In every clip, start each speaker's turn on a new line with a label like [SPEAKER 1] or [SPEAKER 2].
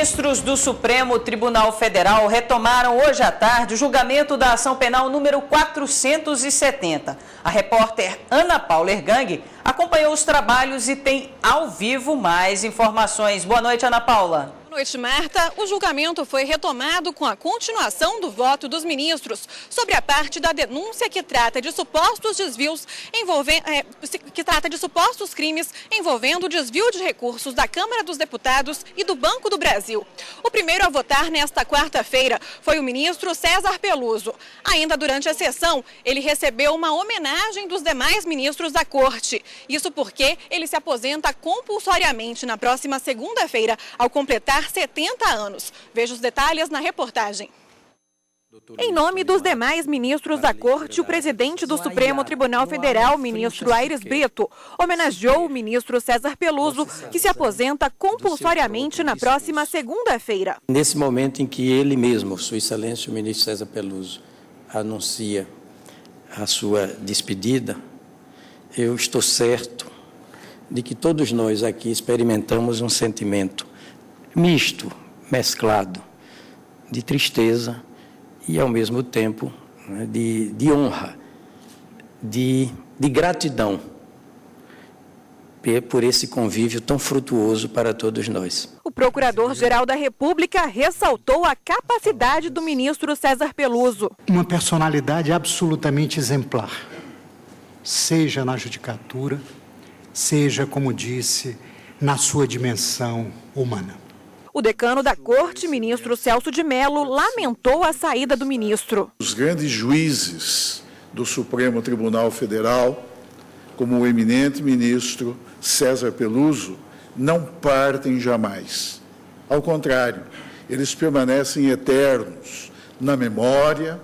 [SPEAKER 1] ministros do Supremo Tribunal Federal retomaram hoje à tarde o julgamento da ação penal número 470. A repórter Ana Paula Ergang acompanhou os trabalhos e tem ao vivo mais informações. Boa noite, Ana Paula.
[SPEAKER 2] Boa noite, Marta. O julgamento foi retomado com a continuação do voto dos ministros sobre a parte da denúncia que trata de supostos desvios crimes envolvendo desvio de recursos da Câmara dos Deputados e do Banco do Brasil. O primeiro a votar nesta quarta-feira foi o ministro César Peluso. Ainda durante a sessão, ele recebeu uma homenagem dos demais ministros da Corte. Isso porque ele se aposenta compulsoriamente na próxima segunda-feira, ao completar 70 anos. Veja os detalhes na reportagem. Em nome dos demais ministros da Corte, o presidente do Supremo Tribunal Federal, ministro Aires Brito, homenageou o ministro César Peluso, que se aposenta compulsoriamente na próxima segunda-feira.
[SPEAKER 3] Nesse momento em que ele mesmo, Sua Excelência, o ministro César Peluso, anuncia a sua despedida, eu estou certo de que todos nós aqui experimentamos um sentimento misto, mesclado, de tristeza e, ao mesmo tempo, de honra, de gratidão por esse convívio tão frutuoso para todos nós.
[SPEAKER 2] O Procurador-Geral da República ressaltou a capacidade do ministro César Peluso.
[SPEAKER 4] Uma personalidade absolutamente exemplar, seja na judicatura, seja, como disse, na sua dimensão humana.
[SPEAKER 2] O decano da Corte, ministro Celso de Mello, lamentou a saída do ministro.
[SPEAKER 5] Os grandes juízes do Supremo Tribunal Federal, como o eminente ministro César Peluso, não partem jamais. Ao contrário, eles permanecem eternos na memória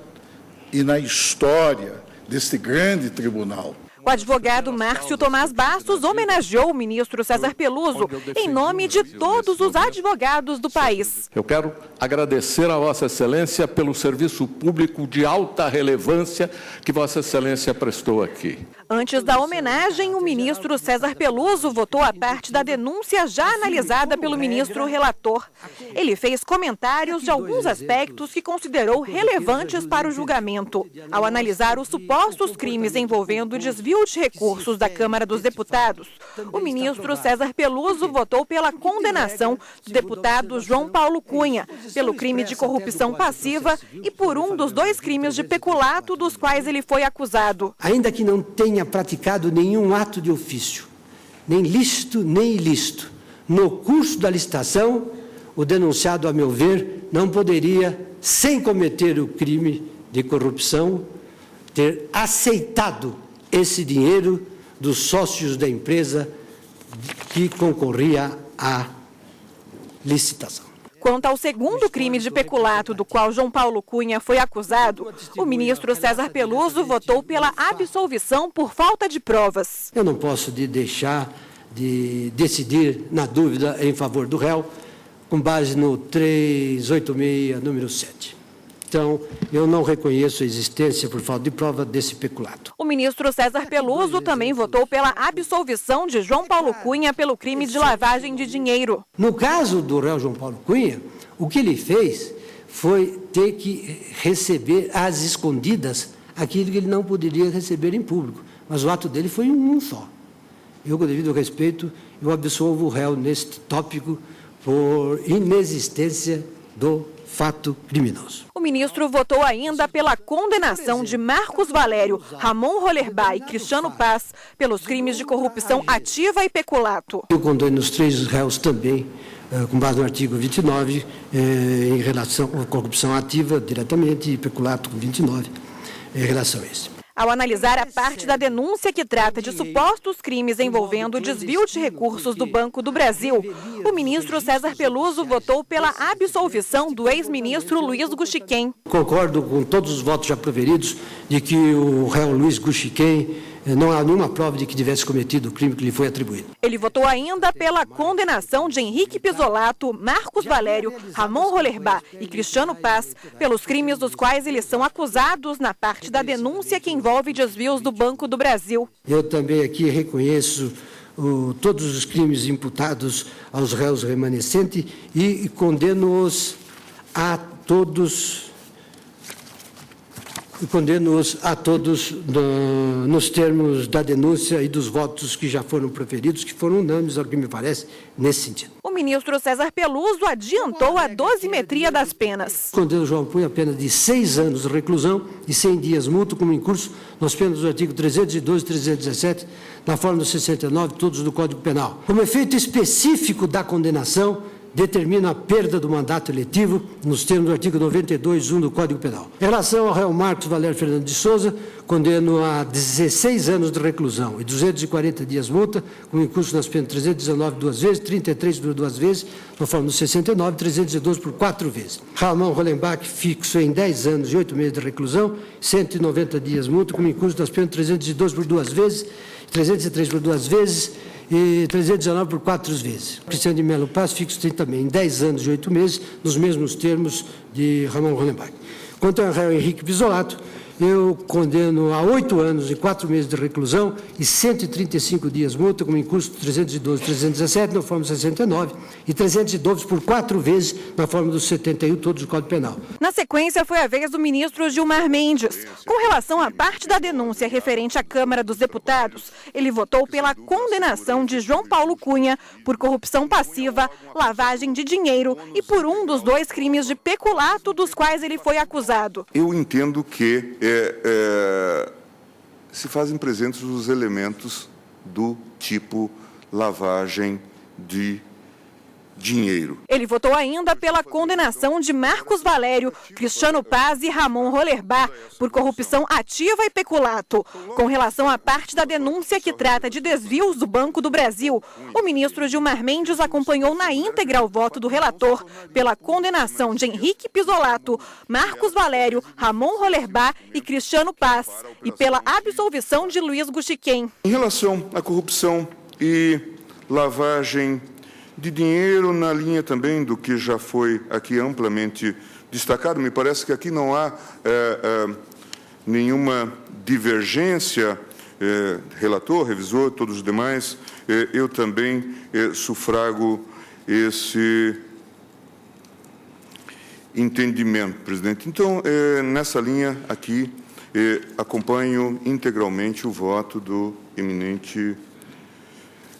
[SPEAKER 5] e na história deste grande tribunal.
[SPEAKER 2] O advogado Márcio Tomás Bastos homenageou o ministro César Peluso em nome de todos os advogados do país.
[SPEAKER 6] Eu quero agradecer a Vossa Excelência pelo serviço público de alta relevância que Vossa Excelência prestou aqui.
[SPEAKER 2] Antes da homenagem, o ministro César Peluso votou a parte da denúncia já analisada pelo ministro relator. Ele fez comentários de alguns aspectos que considerou relevantes para o julgamento. Ao analisar os supostos crimes envolvendo desvio de recursos da Câmara dos Deputados, o ministro César Peluso votou pela condenação do deputado João Paulo Cunha, pelo crime de corrupção passiva e por um dos dois crimes de peculato dos quais ele foi acusado.
[SPEAKER 7] Ainda que não tenha praticado nenhum ato de ofício, nem lícito nem ilícito, no curso da licitação, o denunciado, a meu ver, não poderia, sem cometer o crime de corrupção, ter aceitado esse dinheiro dos sócios da empresa que concorria à licitação.
[SPEAKER 2] Quanto ao segundo crime de peculato do qual João Paulo Cunha foi acusado, o ministro César Peluso votou pela absolvição por falta de provas.
[SPEAKER 7] Eu não posso deixar de decidir na dúvida em favor do réu, com base no 386, número 7. Então, eu não reconheço a existência, por falta de prova, desse peculato.
[SPEAKER 2] O ministro César Peluso também votou pela absolvição de João Paulo Cunha pelo crime de lavagem de dinheiro.
[SPEAKER 7] No caso do réu João Paulo Cunha, o que ele fez foi ter que receber às escondidas aquilo que ele não poderia receber em público. Mas o ato dele foi um só. Eu, com devido respeito, eu absolvo o réu neste tópico por inexistência do fato criminoso.
[SPEAKER 2] O ministro votou ainda pela condenação de Marcos Valério, Ramon Rollerbach e Cristiano Paz pelos crimes de corrupção ativa e peculato.
[SPEAKER 7] Eu condeno os três réus também, com base no artigo 29, em relação à corrupção ativa diretamente e peculato com 29, em relação a esse.
[SPEAKER 2] Ao analisar a parte da denúncia que trata de supostos crimes envolvendo desvio de recursos do Banco do Brasil, o ministro César Peluso votou pela absolvição do ex-ministro Luiz Guxiquem.
[SPEAKER 7] Concordo com todos os votos já proferidos de que o réu Luiz Guxiquem não há nenhuma prova de que tivesse cometido o crime que lhe foi atribuído.
[SPEAKER 2] Ele votou ainda pela condenação de Henrique Pisolato, Marcos Valério, Ramon Rollerbach e Cristiano Paz pelos crimes dos quais eles são acusados na parte da denúncia que envolve desvios do Banco do Brasil.
[SPEAKER 7] Eu também aqui reconheço todos os crimes imputados aos réus remanescentes e condeno-os a todos nos termos da denúncia e dos votos que já foram proferidos, que foram unânimes, ao que me parece, nesse sentido.
[SPEAKER 2] O ministro César Peluso adiantou a dosimetria das penas.
[SPEAKER 7] Condeno João Cunha a pena de 6 anos de reclusão e 100 dias mútuo, como em curso nas penas do artigo 312 e 317, na forma do 69, todos do Código Penal. Como efeito específico da condenação, determina a perda do mandato eletivo nos termos do artigo 92(1) do Código Penal. Em relação ao réu Marcos Valério Fernando de Souza, condeno a 16 anos de reclusão e 240 dias multa, com incurso nas penas 319 duas vezes, 33 por 2 vezes, na forma do 69, 312 por 4 vezes. Ramon Hollenbach fixo em 10 anos e 8 meses de reclusão, 190 dias multa, com incurso nas penas 312 por 2 vezes, 303 por 2 vezes, e 319 por 4 vezes. Cristiano de Melo Paz fixo também em 10 anos e 8 meses, nos mesmos termos de Ramon Hollenbach. Quanto ao réu Henrique Pisolato, eu condeno a 8 anos e 4 meses de reclusão e 135 dias multa, como em curso 312 e 317, na forma do 69, e 312 por 4 vezes, na forma do 71, todos do Código Penal.
[SPEAKER 2] Na sequência, foi a vez do ministro Gilmar Mendes. Com relação à parte da denúncia referente à Câmara dos Deputados, ele votou pela condenação de João Paulo Cunha por corrupção passiva, lavagem de dinheiro e por um dos 2 crimes de peculato dos quais ele foi acusado.
[SPEAKER 8] Eu entendo que se fazem presentes os elementos do tipo lavagem de dinheiro.
[SPEAKER 2] Ele votou ainda pela condenação de Marcos Valério, Cristiano Paz e Ramon Hollenbach por corrupção ativa e peculato. Com relação à parte da denúncia que trata de desvios do Banco do Brasil, o ministro Gilmar Mendes acompanhou na íntegra o voto do relator pela condenação de Henrique Pisolato, Marcos Valério, Ramon Hollenbach e Cristiano Paz e pela absolvição de Luiz Guxiquem.
[SPEAKER 8] Em relação à corrupção e lavagem de dinheiro, na linha também do que já foi aqui amplamente destacado, me parece que aqui não há nenhuma divergência, relator, revisor, todos os demais, eu também sufrago esse entendimento, presidente. Então, nessa linha aqui, acompanho integralmente o voto do eminente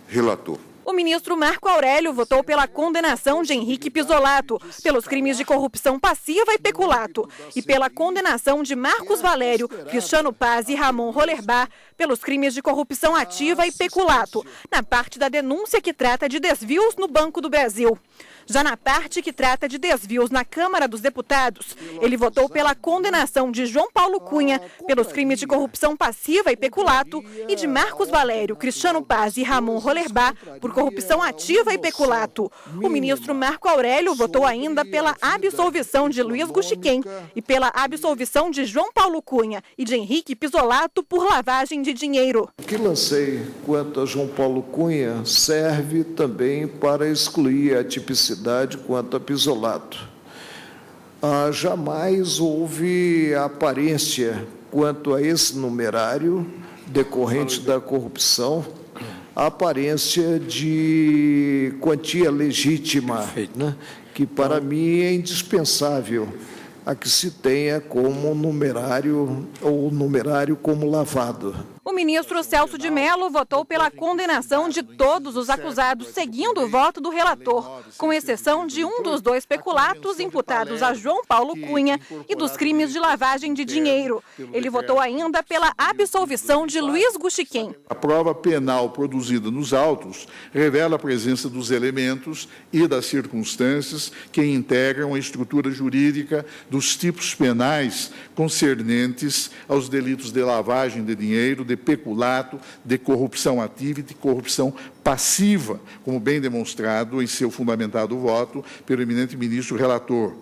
[SPEAKER 8] relator.
[SPEAKER 2] O ministro Marco Aurélio votou pela condenação de Henrique Pisolato pelos crimes de corrupção passiva e peculato e pela condenação de Marcos Valério, Cristiano Paz e Ramon Hollenbach pelos crimes de corrupção ativa e peculato, na parte da denúncia que trata de desvios no Banco do Brasil. Já na parte que trata de desvios na Câmara dos Deputados, ele votou pela condenação de João Paulo Cunha pelos crimes de corrupção passiva e peculato e de Marcos Valério, Cristiano Paz e Ramon Hollenbach por corrupção ativa e peculato. O ministro Marco Aurélio votou ainda pela absolvição de Luiz Guxiquem e pela absolvição de João Paulo Cunha e de Henrique Pisolato por lavagem de dinheiro.
[SPEAKER 9] O que lancei quanto a João Paulo Cunha serve também para excluir a tipicidade quanto a Pisolato. Jamais houve aparência quanto a esse numerário decorrente da corrupção, a aparência de quantia legítima, né, que para mim é indispensável a que se tenha como numerário ou numerário como lavado.
[SPEAKER 2] O ministro Celso de Mello votou pela condenação de todos os acusados, seguindo o voto do relator, com exceção de um dos 2 peculatos imputados a João Paulo Cunha e dos crimes de lavagem de dinheiro. Ele votou ainda pela absolvição de Luiz Guxiquem.
[SPEAKER 5] A prova penal produzida nos autos revela a presença dos elementos e das circunstâncias que integram a estrutura jurídica dos tipos penais concernentes aos delitos de lavagem de dinheiro, de peculato, de corrupção ativa e de corrupção passiva, como bem demonstrado em seu fundamentado voto pelo eminente ministro relator.